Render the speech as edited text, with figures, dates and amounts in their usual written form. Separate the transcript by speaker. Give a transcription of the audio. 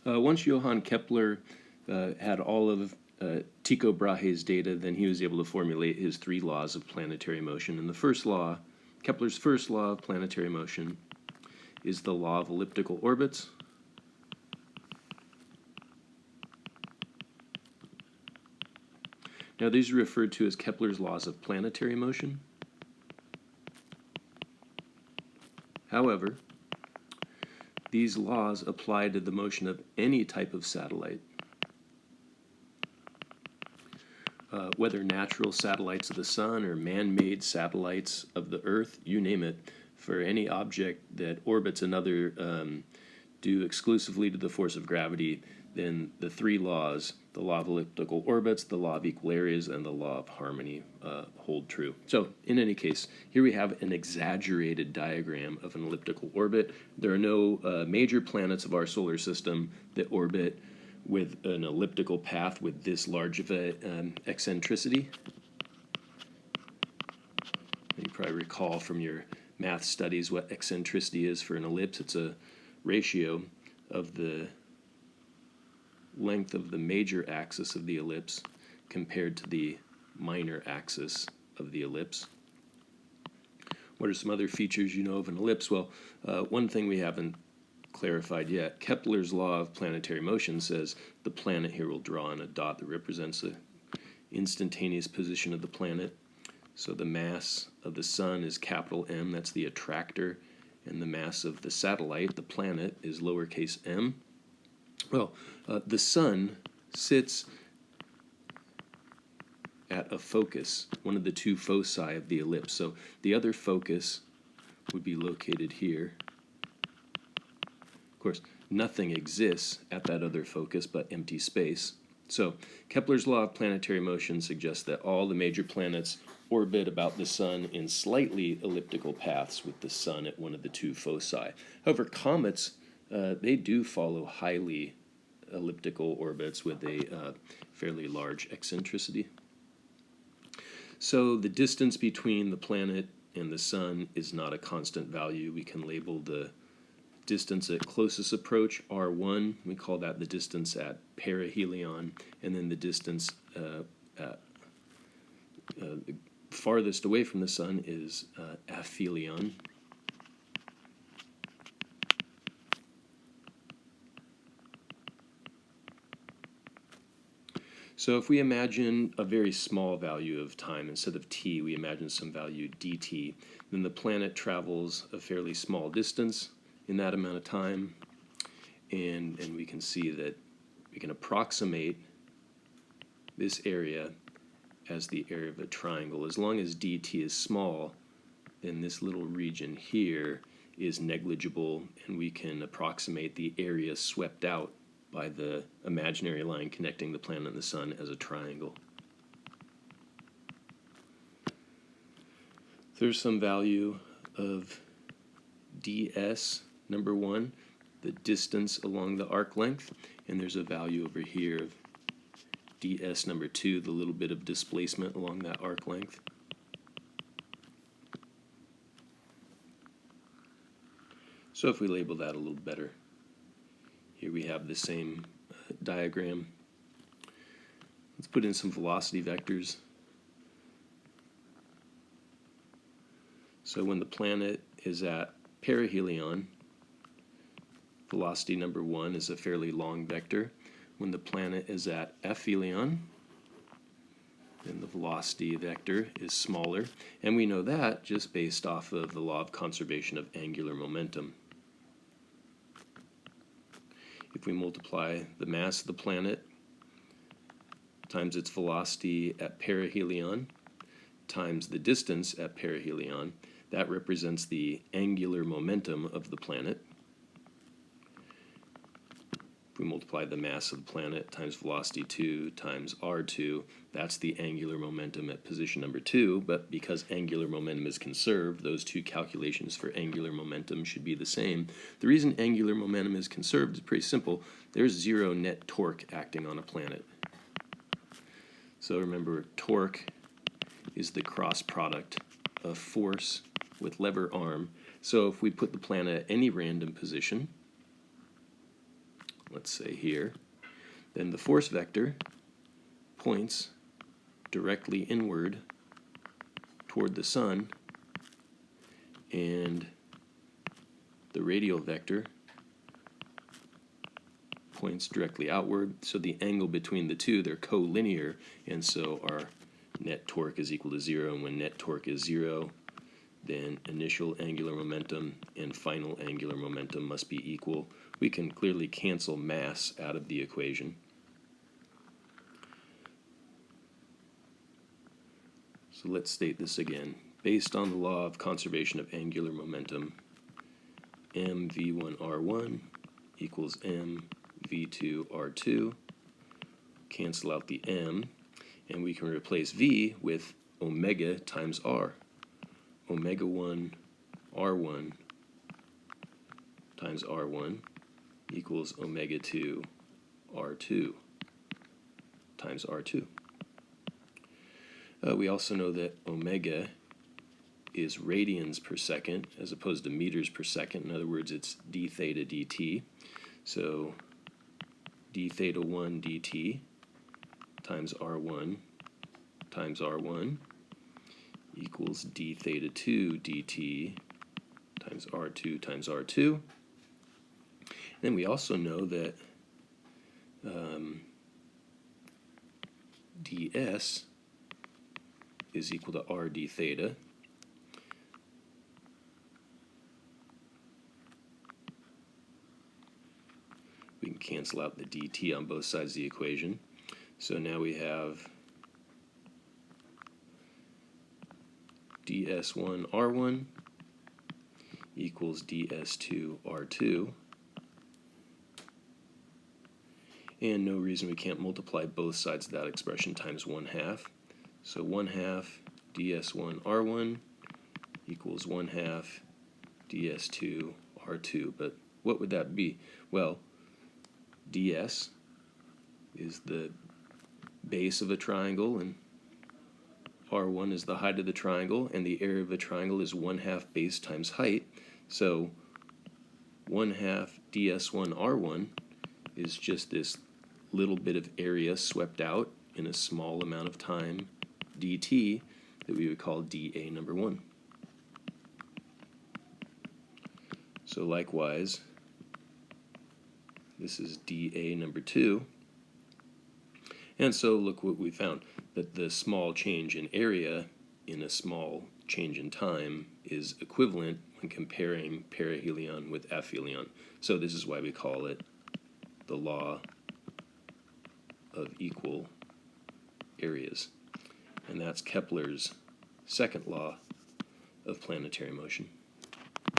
Speaker 1: Once Johann Kepler had all of Tycho Brahe's data, then he was able to formulate his three laws of planetary motion. And the first law, Kepler's first law of planetary motion, is the law of elliptical orbits. Now these are referred to as Kepler's laws of planetary motion. However, these laws apply to the motion of any type of satellite. Whether natural satellites of the sun or man-made satellites of the Earth, you name it, for any object that orbits another due exclusively to the force of gravity, then the three laws, the law of elliptical orbits, the law of equal areas, and the law of harmony hold true. So in any case, here we have an exaggerated diagram of an elliptical orbit. There are no major planets of our solar system that orbit with an elliptical path with this large of an eccentricity. You probably recall from your math studies what eccentricity is for an ellipse. It's a ratio of the length of the major axis of the ellipse compared to the minor axis of the ellipse. What are some other features you know of an ellipse? Well, one thing we haven't clarified yet, Kepler's law of planetary motion says the planet here will draw on a dot that represents the instantaneous position of the planet. So the mass of the sun is capital M, that's the attractor, and the mass of the satellite, the planet, is lowercase m. Well, the sun sits at a focus, one of the two foci of the ellipse. So the other focus would be located here. Of course, nothing exists at that other focus but empty space. So Kepler's law of planetary motion suggests that all the major planets orbit about the sun in slightly elliptical paths with the sun at one of the two foci. However, comets, they do follow highly elliptical orbits with a fairly large eccentricity. So the distance between the planet and the sun is not a constant value. We can label the distance at closest approach R1. We call that the distance at perihelion, and then the distance at farthest away from the sun is aphelion. So if we imagine a very small value of time, instead of t, we imagine some value dt, then the planet travels a fairly small distance in that amount of time, and we can see that we can approximate this area as the area of a triangle. As long as dt is small, then this little region here is negligible, and we can approximate the area swept out by the imaginary line connecting the planet and the sun as a triangle. There's some value of ds, number 1, the distance along the arc length, and there's a value over here of ds, number 2, the little bit of displacement along that arc length. So if we label that a little better, here we have the same diagram. Let's put in some velocity vectors. So when the planet is at perihelion, velocity number 1 is a fairly long vector. When the planet is at aphelion, then the velocity vector is smaller. And we know that just based off of the law of conservation of angular momentum. If we multiply the mass of the planet times its velocity at perihelion times the distance at perihelion, that represents the angular momentum of the planet. If we multiply the mass of the planet times velocity 2 times r2, that's the angular momentum at position number 2, but because angular momentum is conserved, those two calculations for angular momentum should be the same. The reason angular momentum is conserved is pretty simple. There's zero net torque acting on a planet. So remember, torque is the cross product of force with lever arm. So if we put the planet at any random position, let's say here, then the force vector points directly inward toward the sun, and the radial vector points directly outward. So the angle between the two, they're collinear, and so our net torque is equal to 0. And when net torque is 0, then initial angular momentum and final angular momentum must be equal. We can clearly cancel mass out of the equation. So let's state this again. Based on the law of conservation of angular momentum, mv1r1 equals mv2r2. Cancel out the m, and we can replace v with omega times r. Omega 1 r1 times r1 equals omega 2 r2 times r2. We also know that omega is radians per second as opposed to meters per second. In other words, it's d theta dt. So d theta 1 dt times r1 equals d theta 2 dt times r2. And then we also know that ds is equal to r d theta. We can cancel out the dt on both sides of the equation. So now we have ds1 r1 equals ds2 r2. And no reason we can't multiply both sides of that expression times 1/2. So 1/2 ds1 r1 equals 1/2 ds2 r2. But what would that be? Well, ds is the base of a triangle, and r1 is the height of the triangle, and the area of the triangle is 1/2 base times height. So 1/2 ds1 r1 is just this little bit of area swept out in a small amount of time, dt, that we would call dA number 1. So likewise, this is dA number 2. And so look what we found, that the small change in area in a small change in time is equivalent when comparing perihelion with aphelion. So this is why we call it the law of equal areas. And that's Kepler's second law of planetary motion.